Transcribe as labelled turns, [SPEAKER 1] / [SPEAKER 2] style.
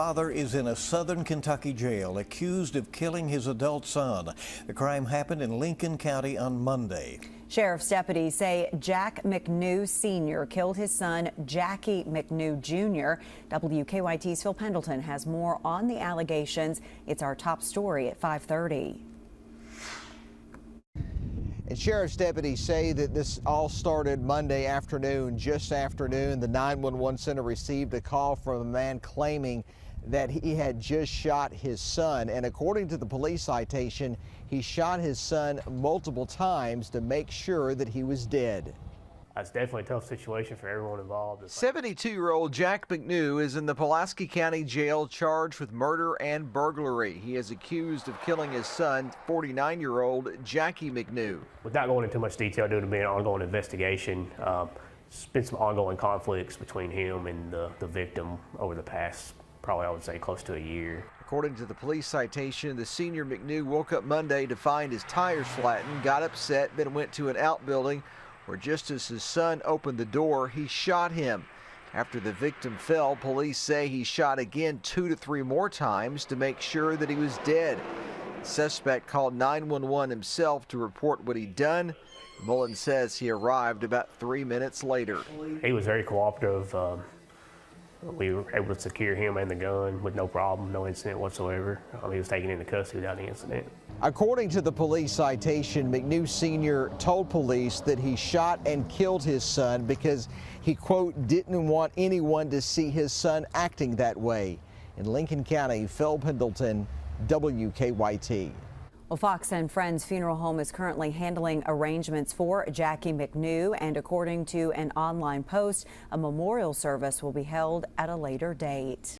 [SPEAKER 1] Father is in a southern Kentucky jail accused of killing his adult son. The crime happened in Lincoln County on Monday.
[SPEAKER 2] Sheriff's deputies say Jack McKnew Sr. killed his son, Jackie McKnew Jr. WKYT's Phil Pendleton has more on the allegations. It's our top story at 5:30.
[SPEAKER 3] And sheriff's deputies say that this all started Monday afternoon, just after noon. The 911 center received a call from a man claiming that he had just shot his son. And according to the police citation, he shot his son multiple times to make sure that he was dead.
[SPEAKER 4] It's definitely a tough situation for everyone involved.
[SPEAKER 3] 72-year-old Jack McKnew is in the Pulaski County jail charged with murder and burglary. He is accused of killing his son, 49-year-old Jackie McKnew.
[SPEAKER 4] Without going into much detail due to being an ongoing investigation, there's been some ongoing conflicts between him and the victim over the past, probably I would say, close to a year.
[SPEAKER 3] According to the police citation, the senior McKnew woke up Monday to find his tires flattened, got upset, then went to an outbuilding where just as his son opened the door, he shot him. After the victim fell, police say he shot again 2 to 3 more times to make sure that he was dead. The suspect called 911 himself to report what he'd done. Mullen says he arrived about 3 minutes later.
[SPEAKER 4] He was very cooperative. We were able to secure him and the gun with no problem, no incident whatsoever. He was taken into custody without any incident.
[SPEAKER 3] According to the police citation, McKnew Sr. told police that he shot and killed his son because he, quote, didn't want anyone to see his son acting that way. In Lincoln County, Phil Pendleton, WKYT.
[SPEAKER 2] Well, Fox and Friends Funeral Home is currently handling arrangements for Jackie McKnew, and according to an online post, a memorial service will be held at a later date.